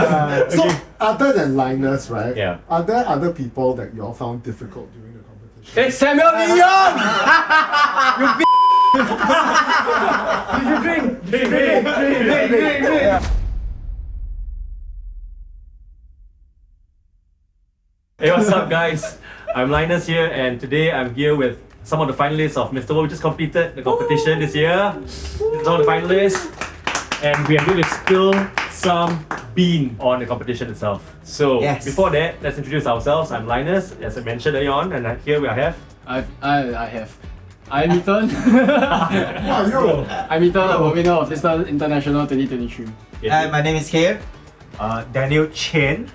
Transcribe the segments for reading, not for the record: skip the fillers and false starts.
So, other than Linus, right? Yeah. Are there other people that you all found difficult during the competition? Hey, Samuel Leon! You should drink! Drink! Hey, what's up, guys? I'm Linus here, and today I'm here with some of the finalists of Mr. World. We just completed the competition this year. Some of the finalists, and we are going to spill some bean on the competition itself. So, before that, let's introduce ourselves. I'm Linus, as I mentioned earlier on, and here we have. I'm Ethan. I'm Ethan, a winner of Mr. International 2023. Hi, my name is here, Daniel Chen.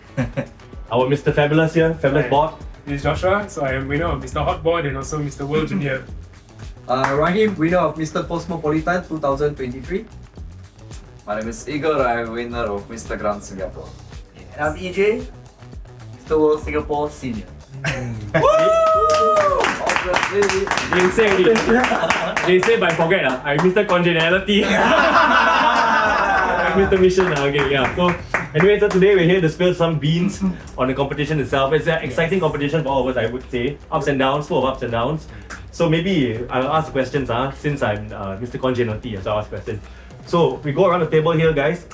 Our Mr. Fabulous here, Fabulous Board. This is Joshua, so I am winner of Mr. Hotboard and also Mr. World Junior. Rahim, winner of Mr. Cosmopolitan 2023. My name is Igor, I'm winner of Mr. Grand Singapore. And I'm EJ, Mr. World Singapore Senior. They say but I forget I'm Mr. Congeniality. I'm Mr. Mission. Okay, yeah. So anyway, so today we're here to spill some beans on the competition itself. It's an exciting competition for all of us, I would say. Ups and downs, full of ups and downs. So maybe I'll ask questions since I'm Mr. Congeniality, so I'll ask questions. So we go around the table here, guys.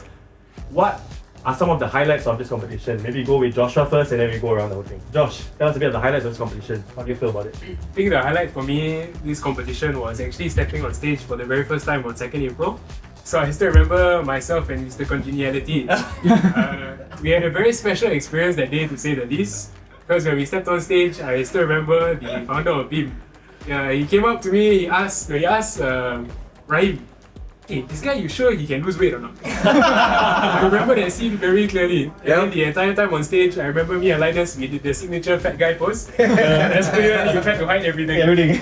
What are some of the highlights of this competition? Maybe go with Joshua first and then we go around the whole thing. Josh, tell us a bit of the highlights of this competition. How do you feel about it? I think the highlight for me this competition was actually stepping on stage for the very first time on 2nd April. So I still remember myself and Mr. Congeniality. We had a very special experience that day, to say the least. Because when we stepped on stage, I still remember the founder of BIM. He came up to me, he asked Rahim, hey, this guy, you sure he can lose weight or not? I remember that scene very clearly. And then the entire time on stage, I remember me and Linus, we did the signature fat guy pose. That's clear, you tried to hide everything.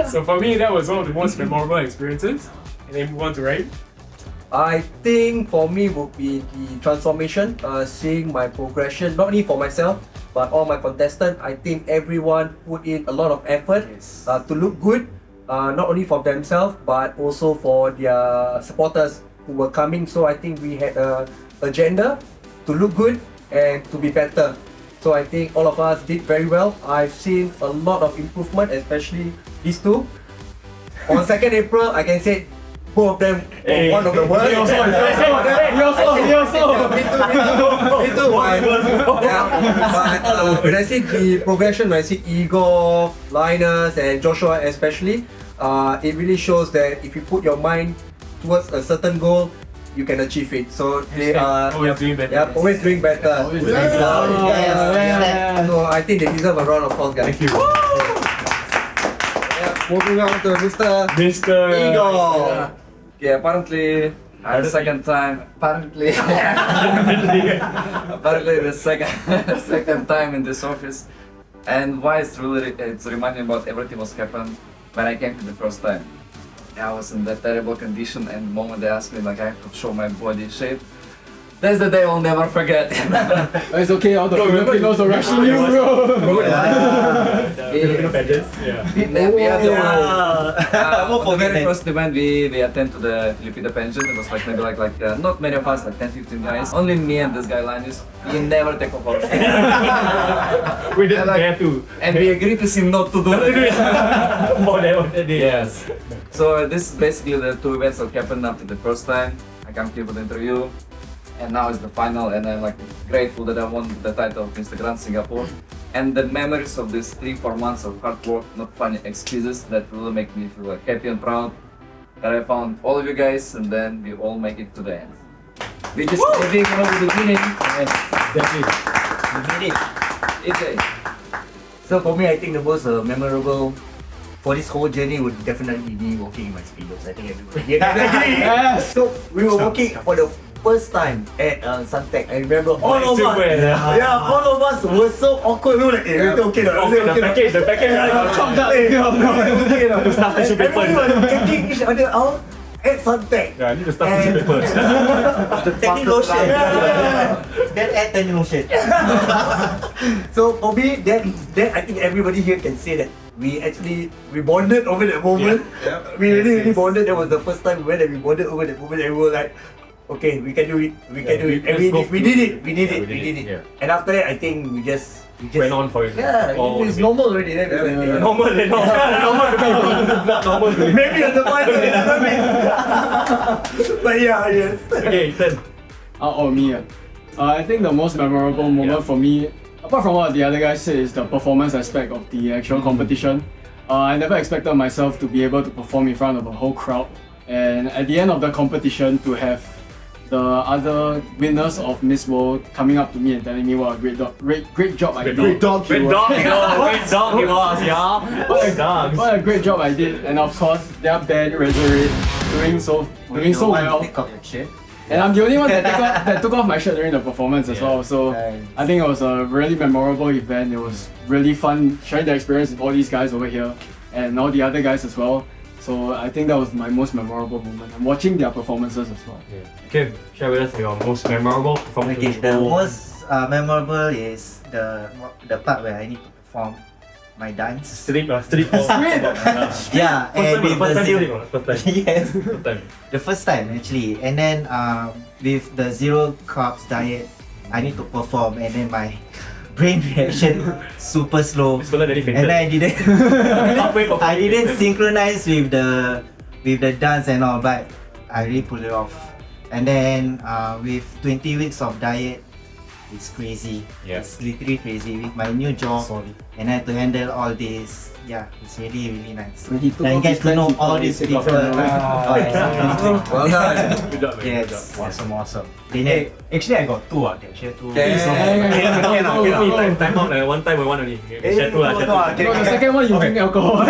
So for me, that was one of the most memorable experiences. And then move on to Rahim. I think for me would be the transformation, seeing my progression, not only for myself, but all my contestants. I think everyone put in a lot of effort to look good. Not only for themselves but also for their supporters who were coming. So I think we had an agenda to look good and to be better. So I think all of us did very well. I've seen a lot of improvement, especially these two. On 2nd April, I can say both of them were one of the worst. Me too. But when I see the progression, when I see Igor, Linus and Joshua especially, it really shows that if you put your mind towards a certain goal, you can achieve it. So they are always doing better. Always doing better. So I think they deserve a round of applause, guys. Thank you. Moving on to Mr. Igor. Okay, apparently the second time. Apparently the second time in this office. And why it's reminding about everything was happened when I came to the first time. I was in that terrible condition, and the moment they asked me, like, I have to show my body shape. That's the day I'll never forget. It's okay, all the Filipinos are rushing you, bro. Filipino pageants. We had the very first event we attend to the Filipino pageant. It was like maybe like not many of us, like 10-15 guys. Only me and this guy Linus. We never take off our shoes. We didn't dare to. And we agreed to him not to do it. More than one day. Yes. So this is basically the two events that happened after the first time. I come here for the interview. And now it's the final, and I'm like grateful that I won the title of Mr. Grand Singapore. And the memories of these 3-4 months of hard work, not funny excuses, that really make me feel like happy and proud that I found all of you guys, and then we all make it to the end. We just living from the beginning. Exactly. We did it. So for me, I think the most memorable for this whole journey would definitely be walking in my speedos. I think everybody here can agree. Yes. So we were walking for the first time at Suntec. I remember all of us. All of us were so awkward. We were like, okay. The package. Calm down. Everybody was checking each other out at Suntec. I need to start pushing papers. Taking lotion. Then add turning lotion. So for me, then I think everybody here can say that we bonded over that moment. We really bonded. That was the first time when we bonded over that moment, and we were like, okay, we can do it, we can do it, and let's go. we did it, we did Yeah, it, we did it. yeah. And after that, I think we just Went on for it. Yeah, Oh, it's okay. normal already. Then Normal, normal to people, not normal to me. maybe at the point, but yeah, yes. Okay, Ethan. Me. I think the most memorable moment for me, apart from what the other guys said, is the performance aspect of the actual competition. I never expected myself to be able to perform in front of a whole crowd, and at the end of the competition, to have the other winners of Miss World coming up to me and telling me what a great job I did. Great dog, great dog he was, yeah. Great dog. What a great job I did, and of course their band Resurrect doing so well. Take off your shirt. And I'm the only one that took off my shirt during the performance as well. So Nice. I think it was a really memorable event. It was really fun sharing the experience with all these guys over here and all the other guys as well. So I think that was my most memorable moment. And watching their performances as well. Okay, share with us your most memorable performance. Okay, the most memorable is the part where I need to perform my dance. Street. Yeah, First and with time the you zero. did, first time. Yes, First time. the first time actually. And then with the zero carbs diet, I need to perform, and then my brain reaction super slow. This fella nearly fainted. And then I didn't Halfway for I didn't synchronize with the dance and all, but I really pulled it off. And then with 20 weeks of diet, it's crazy. Yeah. It's literally crazy with my new job, and I had to handle all this. Yeah, it's really really nice. When he took And off get his to know pants, he all thought these he people. took off Oh, it's amazing. Well done. Good job, man. Yes. Good job. Awesome. They Hey, need- actually I got two. Can share two. Time out, one time one only. Share two lah, share two. No, the second one you drink alcohol.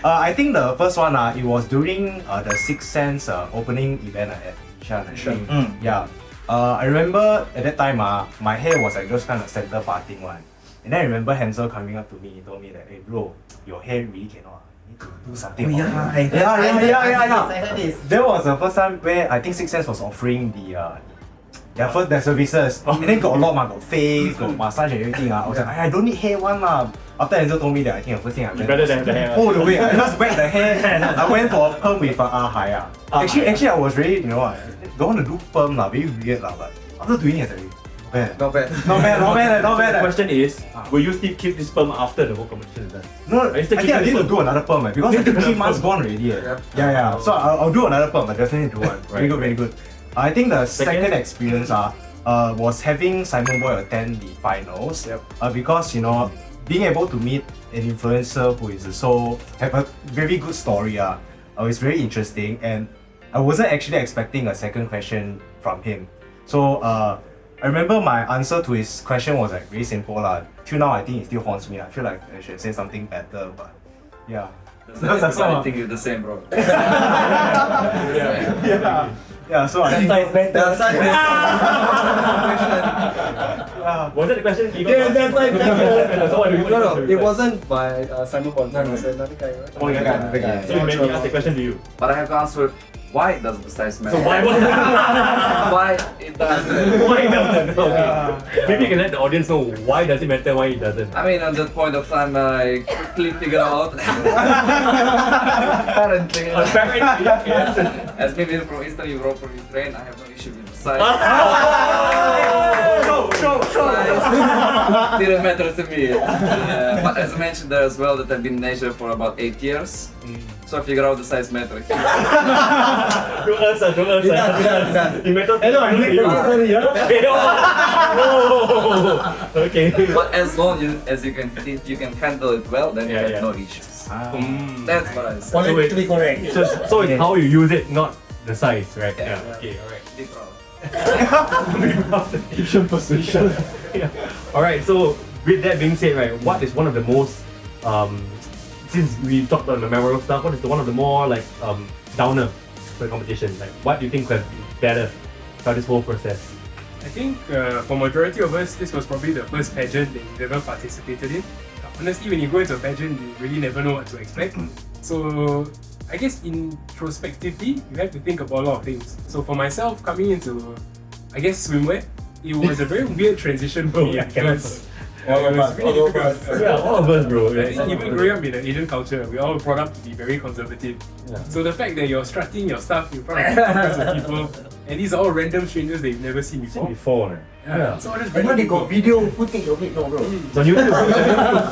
I think the first one it was during the Sixth Sense opening event at Shan. Yeah. I remember at that time my hair was like just kind of center parting one. And then I remember Hansel coming up to me, he told me that, hey bro, your hair really cannot. You need to do something about it. I heard this. That was the first time where I think Sixth Sense was offering their first their services. And then got a lot got face, got massage and everything. I was like, I don't need hair one lah. After Hansel told me that, I think the first thing I went better than the hair. Oh the way, I just wet the hair. I went for a perm with Hai. Actually I was really, don't want to do perm lah, very weird lah, but after doing it, Not bad. not bad. The question is, will you still keep this perm after the whole competition is done? No, Are I you still think I keeping need to the do another perm because I think 3 months gone already. Yep. Yeah. So I'll do another perm. I definitely do one. Very good, very good. I think the second experience was having Simon Boy attend the finals. Because being able to meet an influencer who is have a very good story. It's very interesting, and I wasn't actually expecting a second question from him. So I remember my answer to his question was like very simple lah. Till now I think it still haunts me. I feel like I should say something better, but yeah. That's I think you're the same, bro. Yeah, so I think Was that the question? Yeah, that's right. So what do you No, it wasn't by Simon Bond. It was another guy, right? Oh, yeah. So you made me ask the question to you. But I have to answer why does the size matter? So why Why it doesn't? Why doesn't? Okay. Maybe you can let the audience know why does it matter, why it doesn't. I mean, at that point of time, I quickly figured out. Apparently, as maybe from Eastern Europe or Ukraine, I have no issue with the size. Size didn't matter to me. But as I mentioned there as well, that I've been in Asia for about 8 years. So I figured out the size matter. Don't answer. It matters. Okay. But as long as you can handle it well, then you have no issues. That's what I say. politically correct. So it's how you use it, not the size, right? Yeah. Okay, alright. Be proud. Position. Alright, so with that being said, right, what is one of the most since we talked about the memorable stuff, what is one of the more like downer for the competition? Like what do you think could have been better throughout this whole process? I think for majority of us, this was probably the first pageant that we've ever participated in. Honestly, when you go into a pageant, you really never know what to expect. So I guess introspectively, you have to think about a lot of things. So for myself, coming into, I guess, swimwear, it was a very weird transition for me because All of us. Really difficult. Yeah, all of us, bro. Even growing up in the Asian culture, we all brought up to be very conservative. Yeah. So the fact that you're strutting your stuff in front of hundreds of people, and these are all random strangers that you've never seen before. Before, Yeah. So all just And then random they got people. video footage of it, no bro. it's on YouTube. It's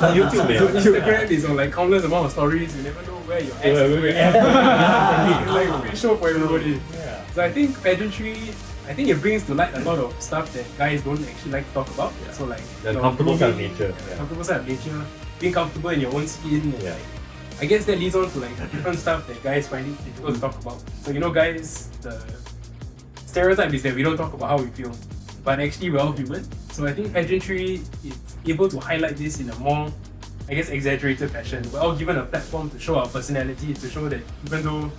on YouTube, So man. Instagram is on like countless amount of stories. You never know where your ex is going. It's like a free show for everybody. So I think pageantry, I think it brings to light a lot of stuff that guys don't actually like to talk about. So like The your comfortable side of grooming, nature. comfortable side of nature, being comfortable in your own skin. And Yeah. like, I guess that leads on to like different stuff that guys find it difficult to talk about. So guys, the stereotype is that we don't talk about how we feel, but actually we're all human. So I think pageantry is able to highlight this in a more, I guess, exaggerated fashion. We're all given a platform to show our personality, to show that even though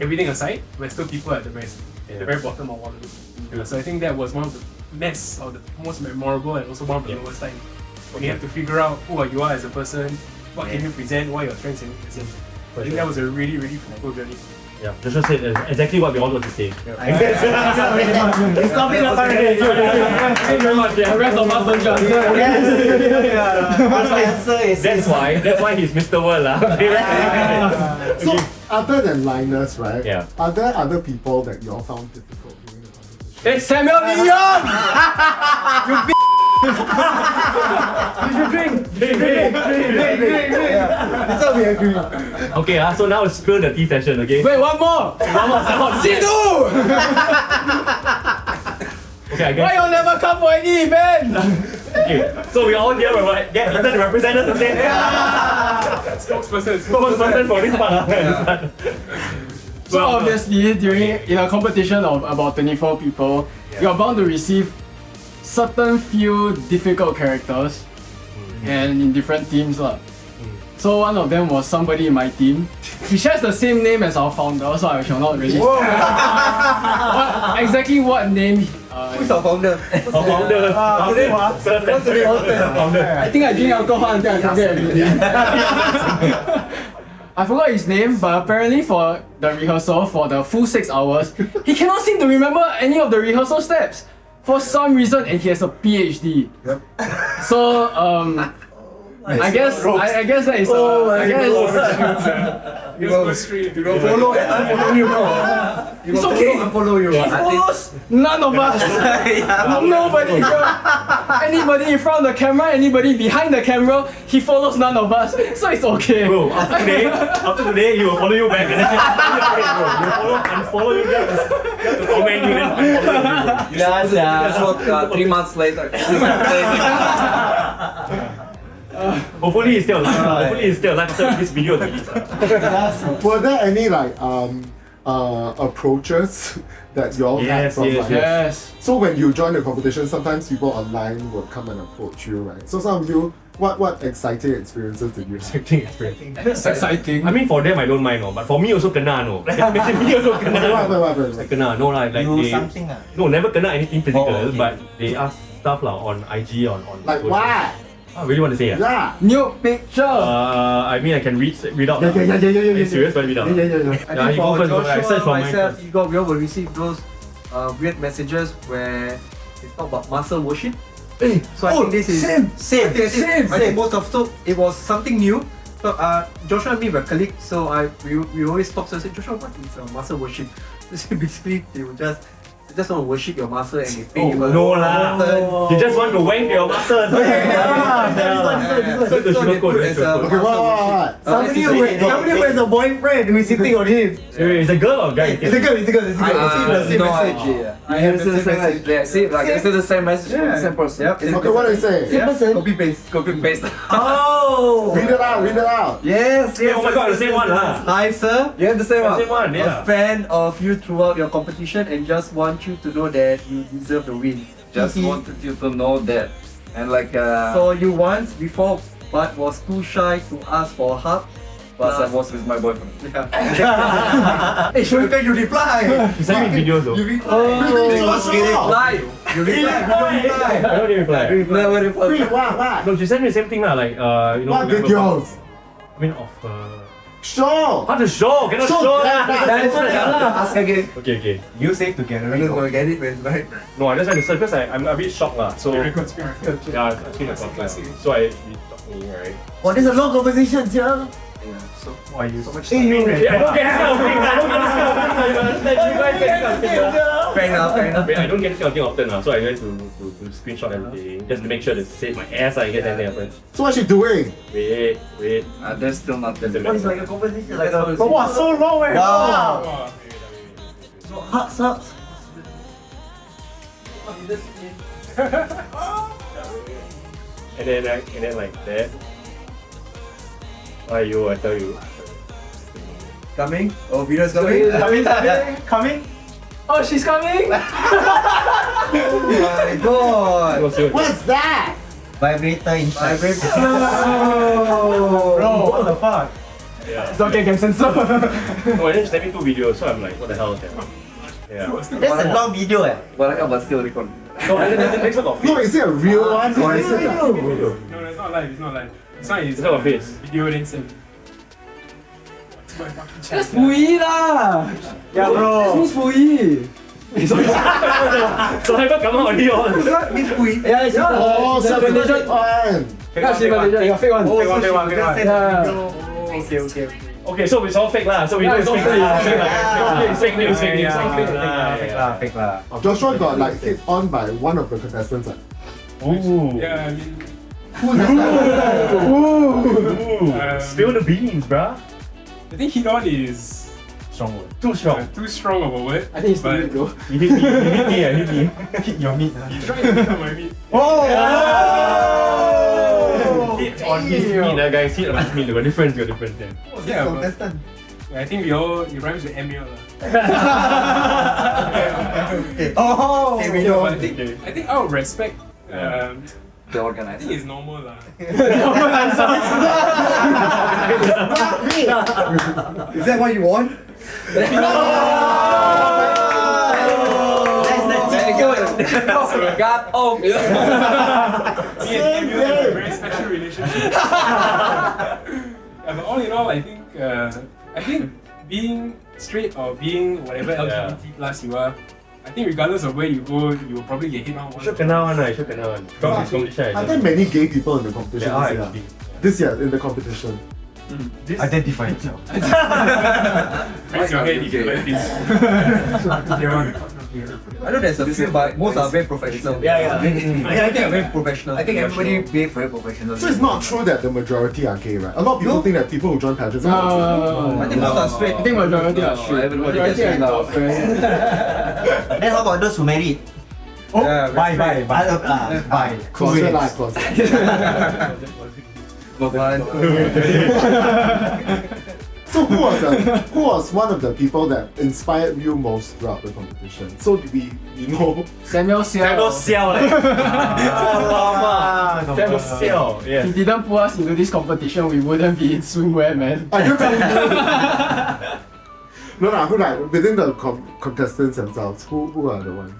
everything aside, we're still people at the very bottom of all of it. So I think that was one of the most memorable and also one of the lowest times. When you have to figure out who you are as a person, what can you present, what are your strengths and weaknesses. I think that was a really, really fruitful journey. Yeah, Joshua said exactly what we all want to say. Thank you very much. The rest of us don't judge. That's why he's Mr. World lah. So, other than Linus, right? Yeah. Are there other people that you all found difficult during the competition? Hey, Samuel Lee Young! You should drink. That's how we agree. Okay, so now it's spill the tea session, okay? Wait, one more! Sidhu! Okay, I Why guess. you never come for any event? Okay, so we all here will get Ethan to represent us today. Spokesperson. Spokesperson for this part. So obviously, in a competition of about 24 people, you're bound to receive certain few difficult characters, and in different teams lah. So one of them was somebody in my team. He shares the same name as our founder, so I shall not really. Exactly what name? Who's our founder? Founder. What's the name? I think I drink alcohol until I forget everything. I forgot his name, but apparently for the rehearsal, for the full 6 hours, he cannot seem to remember any of the rehearsal steps. For some reason, and he has a PhD. Yep. So, I guess that is You go straight. You go Follow and unfollow you, bro. It's okay. Unfollow you. He follows none of us. Nobody. Anybody in front of the camera, anybody behind the camera, he follows none of us. So it's okay. Bro, after today, he will follow you back and then he will unfollow you just to comment you then unfollow you. That's what 3 months later. Hopefully he's still alive. Hopefully he's still alive after this video is released. Were there any like approaches that you all had from like, Yes. So when you join the competition, sometimes people online will come and approach you, right? So some of you, what exciting experiences did you have? That's exciting. I mean for them I don't mind, no, but for me also kena no. Me also What kena. happened? Kena no like Do they something lah. no never kena anything physical, Oh, okay. but they ask stuff like on IG on Like social. what? I really want to say Yeah. New picture. I mean I can read out. Yeah. Are you serious? But read out. Yeah. I Yeah, think you go for first, bro. I search Joshua, for mine myself, first. Igor, we all will receive those weird messages where they talk about muscle worship. So I think this is Same. I think most of so it was something new. So Joshua and me were colleagues, so we always talk. So I said, Joshua, what is muscle worship? So basically, they just want to worship your muscle and they pay you. No lah. You just want to wank your muscles. So the sugar coat, it's sugar coat. Okay, what? Somebody who has a boyfriend who is sitting on him. Wait, it's a girl or guy? It's a girl. No idea. I have the same message. Yeah, see, like it's the same message from the same person. Yep. Okay, what do you say? Copy paste. Copy paste. Oh. Read it out. Yes. Oh my god, the same one lah. Hi, sir. You have the same one. Same one, A yeah. fan of you throughout your competition and just want you to know that you deserve the win. Just wanted you to know that. And like So you once before but was too shy to ask for a hug. plus I was with my boyfriend. Hey, Shulika, you reply. You send me videos though. You reply. You reply. I don't even reply. Never reply. What? No, she sent me the same thing lah, like you know. What videos? I mean of Show! How to show? Cannot Show show that. lah. Ask again. Okay. You save together. I'm not gonna get it, man. Right? No, I just trying to search because I'm a bit shocked lah. So Screen record. yeah, I'm screen record. Classic. So I talk me right. Oh, there's a long conversation, yeah. Why you so much? I don't get this kind of thing. I don't get this kind of thing. You understand? You guys get this kind of thing. Fair enough. I don't get this kind of thing often so I like to screenshot everything just to make sure to save my ass in case anything happens. So what's she doing? Wait. There's still not the There's a It's like a conversation, like a. But wow, so long, eh? Wow. Wow. So hard sucks. And then like that. Aiyo, I tell you. Coming? Oh, video's coming? Coming? Oh, she's coming! Oh my god! What's that? Vibrator inside. Bro, what the fuck? Yeah. It's okay, can censor. No, and then she sent me 2 videos, so I'm like, what the hell is that? Yeah. That's a long video, eh. but still record. No, and then next one got No, face. is it a real one? Or is it a No, it's not live. It's not live. It's not his It's not a face. video then send. That's Pui lah! Yeah, bro. Miss Pui! So I haven't come out already all. Miss Pui. Yeah, it's Oh, it's a self-conditioned condition. one. Yeah, she condition. You got fake one. Oh, so she one, just said Yeah. video. Okay. Okay, so it's all fake lah. So we know Yeah, it's it's fake. all fake. It's fake news, fake news. Fake lah. Joshua got like hit on by one of the contestants. Ooh. Yeah, I mean, Who has that? Spill the beans, bruh. I think hit on is Strong word. Too strong. too strong of a word. I think it's but stupid though. You hit me, hit me. Hit your meat. he's trying to hit on my meat. Oh! Hit on his meat, guys. Hit on his meat. Got difference, yeah. Yeah, but Contestant. I think it rhymes with ML lah. Oh! Okay, we Yeah, know. but I think out of respect, The I think organizer. it's normal lah. Is that what you want? That's the chicken. God, oh, Me and ML have a very special relationship. Yeah, but all in all, I think being straight or being whatever LGBT plus you are, I think regardless of where you go, you will probably get hit on You one. should kena one, you should kena one. From this competition, I think many gay people in the competition there are this year. actually. This year in the competition. Identify yourself. Raise your head if you like this. I know there's a few, but most are very professional. Yeah. I think I'm very professional. I think everybody behave very professional. So it's not true that the majority are gay, right? A lot of people think that people who join pageants are No. I think most are straight. I think majority are No, straight. everybody Majority gets are straight girlfriend. Then how about those who married? Oh, Yeah, bye. Bye. closer lah, closer. So who was one of the people that inspired you most throughout the competition? So we know Samuel Samuel Xiao. Xiao leh. Samuel Xiao. If Yeah. he didn't pull us into this competition, we wouldn't be in swimwear, man. are you telling me? No, who like within the contestants themselves, who are the ones?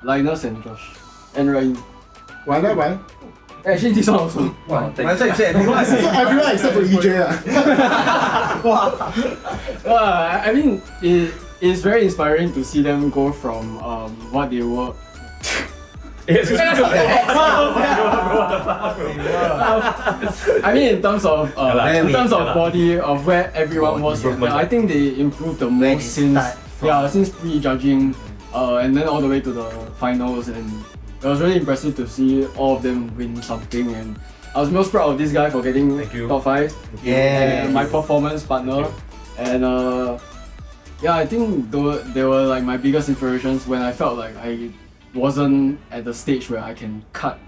Linus and Josh. And Ryan. Why? Actually, this one also. Wow, thank Might as well you say everyone. So everyone except for EJ I mean, it's very inspiring to see them go from what they were. I mean, in terms of body of where everyone was. I think they improved the When most it since start since pre-judging, and then all the way to the finals, and it was really impressive to see all of them win something. And I was most proud of this guy for getting Thank you. top 5. Yeah. And my performance partner, and yeah, I think they were like my biggest inspirations when I felt like I wasn't at the stage where I can cut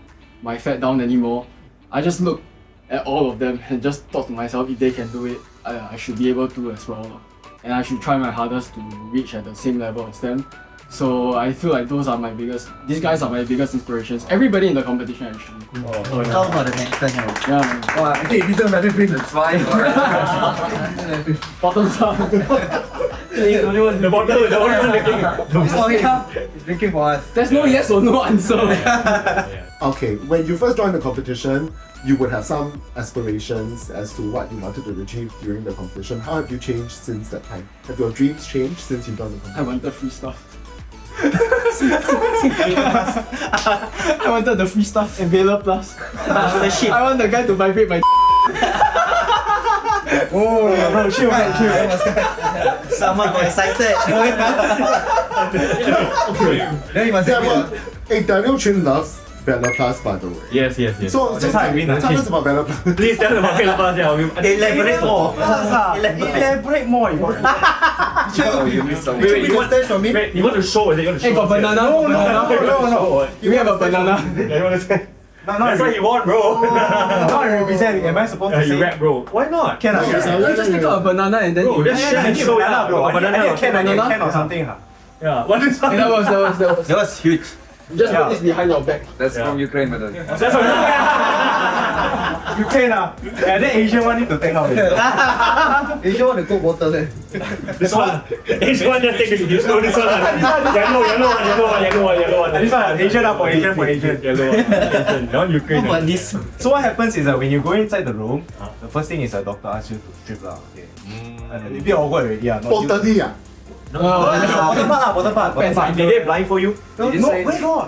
my fat down anymore. I just looked at all of them and just thought to myself, if they can do it, I should be able to as well. And I should try my hardest to reach at the same level as them. So I feel like these guys are my biggest inspirations. Everybody in the competition actually. Talk about the next time. Yeah, Wow, I think it didn't matter. It's fine. bottoms up. He's the only one. The bottle, the only one drinking. He's only He's drinking for us. There's no yes or no answer. Okay, when you first joined the competition, you would have some aspirations as to what you wanted to achieve during the competition. How have you changed since that time? Have your dreams changed since you joined the I competition? wanted free stuff. I wanted the free stuff and Vela Plus. Mastership. I want the guy to vibrate my Oh, chill. Someone got excited. Then you must Yeah, say, well, hey, Daniel Chin loves Bella Plus, by the way. Yes. So, That's how I win, tell us about Bella Plus. Please tell them about Bella Plus. Yeah, Elaborate more. Elaborate more. Wait, you want from me? Wait, you want to show? Is it? You want to show? Hey, got banana? No. You have a banana? That's why you won, bro. Not representing. Am I supposed to You say? rap, bro. Why not? Can I? You just take out a banana and then Bro, you... just share and show it out, bro. I need Banana. a can or something. Yeah. What is Hey, that was. That was huge. Just put this behind your back. That's from Ukraine, by the way. That's what. Ukraine yeah, then Asian one need to take out. Asia want to go bottle then. This one. This one just take this. This one. Yellow one. This one Asian for Asian. Yellow one. Non-Ukraine. What about this? So what happens is that when you go inside the room, the first thing is the doctor asks you to strip lah. Okay. A bit awkward already. Not Totally, yeah. Bottom part. Did they blindfold you? No, where got?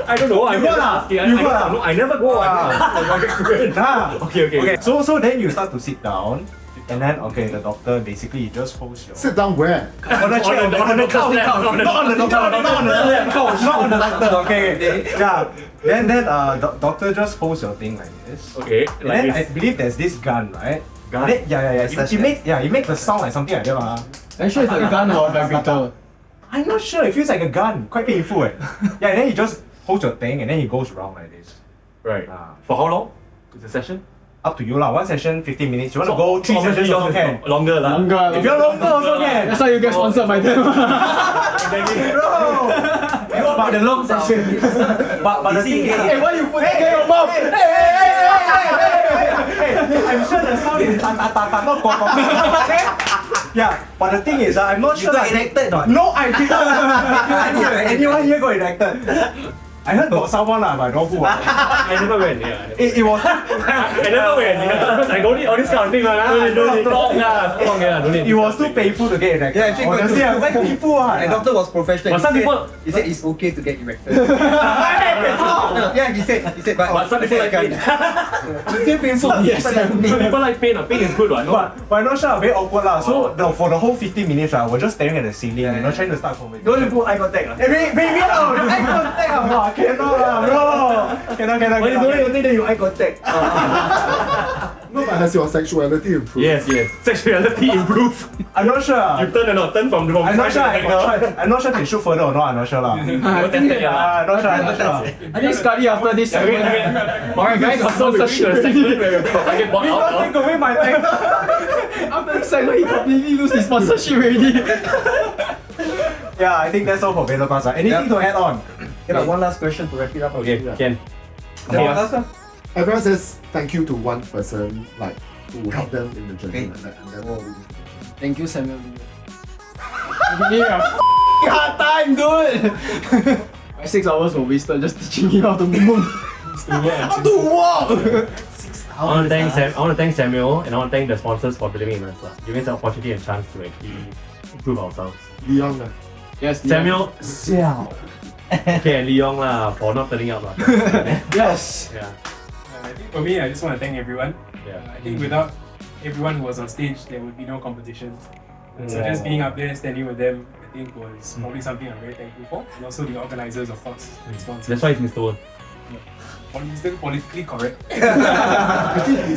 I don't know. I'm You just go lah. asking. You go lah. No, I never go. Okay. So then you start to sit down, and then the doctor basically just holds your. Sit down where? On the chair, on the couch. not on the doctor, Okay. Yeah. Then doctor just holds your thing like this. Okay. And then I believe there's this gun, right? Gun? Then, yeah. It makes the sound like something like that. Actually, it's like a gun or a vibrator. I'm not sure. It feels like a gun. Quite painful. Yeah. And then he just holds your thing, and then he goes around like this. Right. For how long? Is the session? Up to you lah. One session 15 minutes. You want to go 3 sessions also can. Longer lah. Longer. If you're longer also can. That's why you get sponsored by them. But the long session. But the thing is, Hey, why you put that in your mouth? hey, I'm sure the sound is not Yeah, but the thing is, I'm not sure. You got erected or not? No, I didn't. Anyone here got erected? I heard about someone but I don't know who. I never went. Yeah. It was. I never went. Because I don't need all this kind of thing. Strong. It was too painful to get erected. Yeah, actually, honestly, I'm like people. The doctor was professional. But some people. He said it's okay to get erected. Yeah, he said, But some people like pain. It's still painful. Yes. Some people like pain. Pain is good, right? But I'm not sure, very awkward lah. So for the whole 15 minutes, I was just staring at the ceiling, trying to start conversation. Don't you put eye contact? Baby, eye contact, cannot lah, bro. Cannot. When you don't think that you eye contact. No, but has your sexuality improved? Yes. Sexuality improve. I'm not sure. You turn or not? Turn from I'm not sure. I'm not sure can shoot further or not. I'm not sure lah. I think I'm not sure. I think Scotty after this segment. Alright guys, So we reach the segment where we get bought Please don't out. take away my thing. After this segment, he completely lose his sponsorship already. Yeah, I think that's all for Vela Plus. Anything to add on? Okay, one last question to wrap it up. Okay, Ken. Everyone says thank you to one person, like, who helped them in the journey. Like that, and then what will you do? Thank you, Samuel. Give me a hard time, dude. My 6 hours were wasted just teaching him how to move. How to walk. I want to thank Samuel and I want to thank the sponsors for believing in us, giving us the opportunity and chance to actually improve ourselves. Leon, Yes, Samuel, okay, and Leon for not turning up. Yes. Yeah. I think for me, I just want to thank everyone. Yeah. I think without everyone who was on stage, there would be no competition. And so just being up there, standing with them, I think was probably something I'm very thankful for. And also the organizers, of course, and sponsors. That's why it's Mr. World. Still politically correct.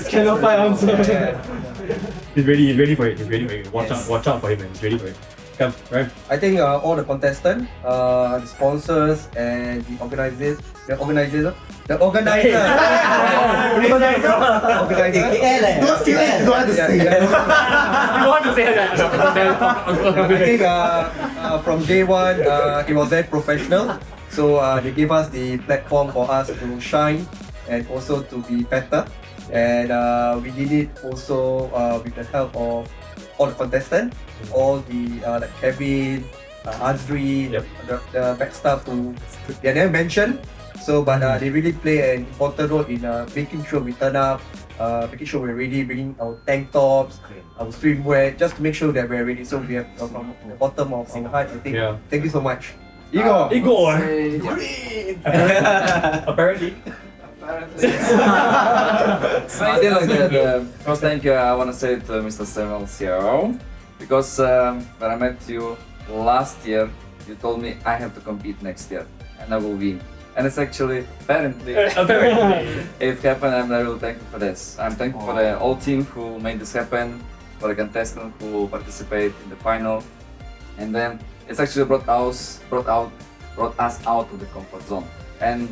Channel 5 answer. He's ready for it. Watch out for him, man. He's ready for it. Come, right? I think all the contestants, the sponsors, and the organizer. Don't feel like you don't have to say it. You want to say that? I think from day one, it was very professional. So they gave us the platform for us to shine and also to be better. And we did it also with the help of all the contestants, all the like Kevyn, Azri, Yep. the back staff who they never mentioned. So, but they really play an important role in making sure we turn up, making sure we're ready, bringing our tank tops, our swimwear, just to make sure that we're ready. So we have from the bottom of our heart, I think. Yeah. Thank you so much. Igor. Igor. Apparently. So I think like that, first thank you I want to say to Mr. Samuel Xiao, because when I met you last year, you told me I have to compete next year and I will win. And it's actually, apparently, it happened. I'm really thankful for this. I'm thankful for the whole team who made this happen, for the contestants who participate in the final, and then it's actually brought us out of the comfort zone. And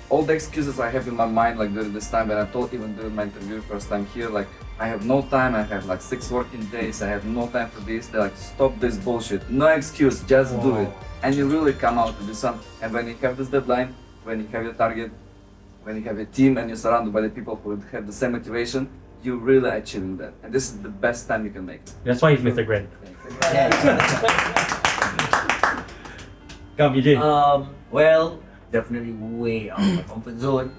all the excuses I have in my mind, like during this time, when I told even during my interview first time here, like I have no time, I have like 6 working days, I have no time for this. They're like, stop this bullshit, no excuse, just do it. And you really come out to do something. And when you have this deadline, when you have your target, when you have a team and you're surrounded by the people who have the same motivation, you really achieving that. And this is the best time you can make. That's why he's Mr. Grand. Come, EJ. Well, definitely way out of my comfort zone.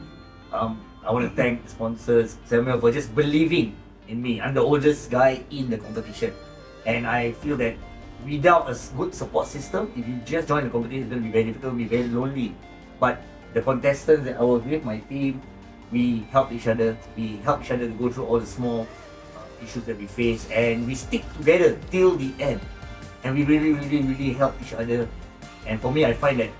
I want to thank the sponsors, Samuel, for just believing in me. I'm the oldest guy in the competition, and I feel that without a good support system, if you just join the competition, it's going to be very difficult, be very lonely. But the contestants that I was with, my team, we help each other. We help each other to go through all the small issues that we face, and we stick together till the end. And we really help each other. And for me, I find that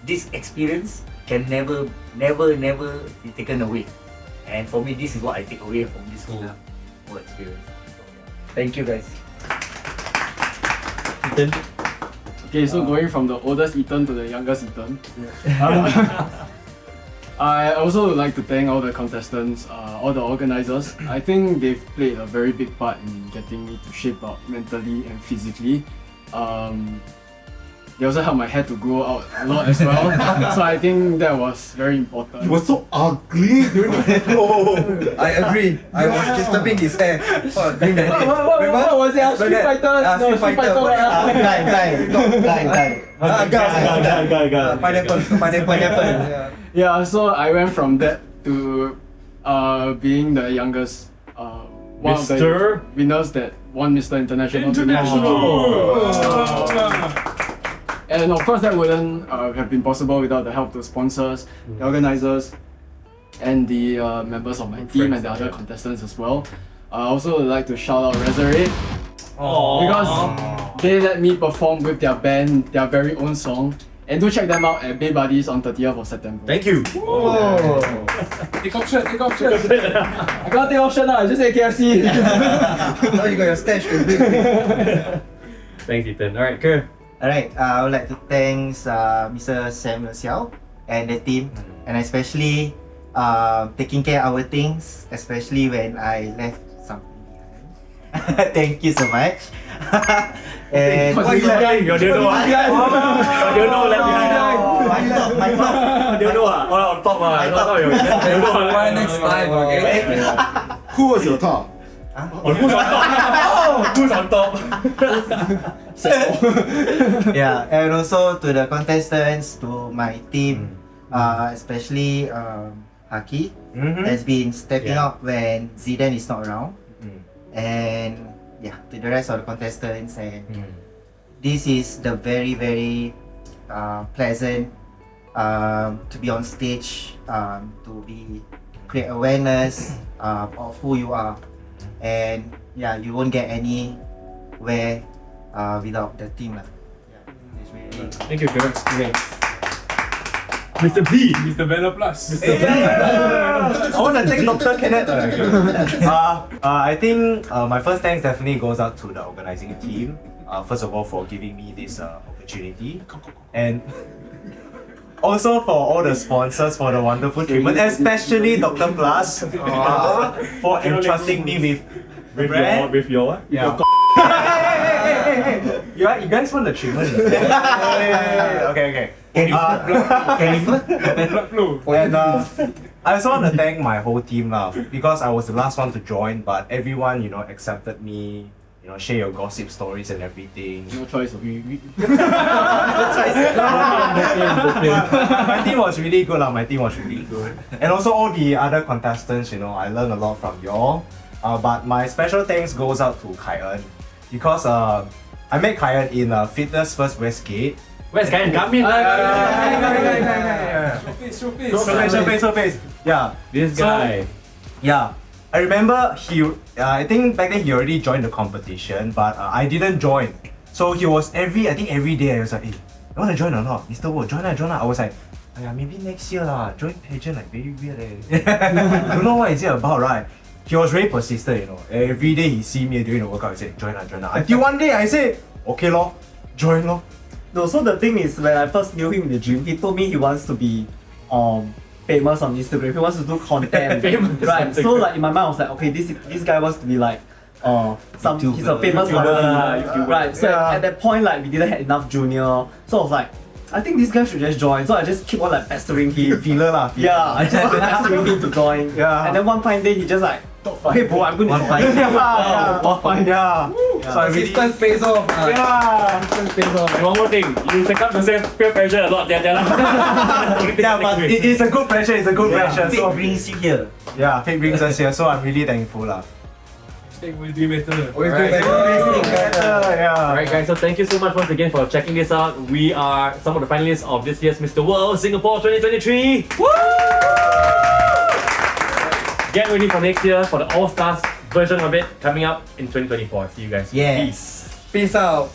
this experience can never be taken away. And for me, this is what I take away from this whole experience. So, yeah. Thank you, guys. Ethan. Okay, so going from the oldest Ethan to the youngest Ethan. I also would like to thank all the contestants, all the organizers. I think they've played a very big part in getting me to shape up mentally and physically. They also helped my hair to grow out a lot as well. So I think that was very important. He was so ugly during the flow. I agree. I was disturbing his hair. During the day. What was it? Street Fighter? No, Street Fighter. Pineapple. Yeah, so I went from that to being the youngest, one of the Mr. winners that won Mr. International. And of course that wouldn't have been possible without the help of the sponsors, the organizers, and the members of my team and the other contestants as well. I also would like to shout out Resurrect because they let me perform with their band, their very own song. And do check them out at Bay Buddies on 30th of September. Thank you. Take off shirt. I can't take option now, I just say KFC. Now you got your stash to bring. Thanks, Ethan. Alright, Kerr. Alright, I would like to thank Mr. Samuel Xiao and the team, and especially taking care of our things, especially when I left something behind. Thank you so much. And Your dildo left behind. my top. Dildo on top Why next time, okay? Who was your top? Who's on top? Who's on top? Yeah, and also to the contestants, to my team, especially Haki, has been stepping up when Zidane is not around, and yeah, to the rest of the contestants, and this is the very pleasant to be on stage, to create awareness of who you are, and yeah, you won't get anywhere without the team. Yeah, it's really Thank you, Kerr. experience. Mr. B. Mr. Valor Plus. I want to thank Dr. Kenneth. I think my first thanks definitely goes out to the organizing team. First of all, for giving me this opportunity, and also for all the sponsors for the wonderful treatment, especially Dr. Plus for entrusting me with With your yeah. You guys want the treatment? Okay. Can And I also want to thank my whole team lah, because I was the last one to join, but everyone, you know, accepted me, you know, share your gossip stories and everything. No choice. My team was really good lah, And also all the other contestants, you know, I learned a lot from y'all. But my special thanks goes out to Kyen, because I met Kyen in Fitness First Westgate. Where's Kyen? Come in. Show face. Yeah. This guy. Yeah. I remember I think back then he already joined the competition, but I didn't join. So he was every day I was like, hey, you want to join or not? Mr. Wo, join lah. I was like, yeah, maybe next year lah. Join pageant like very weird Don't know what is it about, right? He was very persistent, you know. Every day he see me doing the workout, he said, join lah. Until one day I said, okay lor, join lor. No, so the thing is, when I first knew him in the gym, he told me he wants to be famous on Instagram. He wants to do content. Right. So like in my mind I was like, okay, this guy wants to be like he's a famous YouTuber. Right. So at that point, like we didn't have enough junior. So I was like, I think this guy should just join. So I just keep on like pestering him. Feeler lah. Yeah, I just keep pestering him to join. Yeah. And then one fine day he just like, hey bro, I'm going to join. Yeah. So I really, Resistance pays off. yeah. And one more thing, you take up the peer pressure a lot. Yeah, but it is a good pressure. It's a good pressure. Fate So brings you here. yeah, fate brings us here. So I'm really thankful lah. We'll do better. Yeah. Alright guys, so thank you so much once again for checking this out. We are some of the finalists of this year's Mr. World Singapore 2023. Woo! Get ready for next year for the All-Stars version of it coming up in 2024. See you guys. Yeah. Peace. Peace out.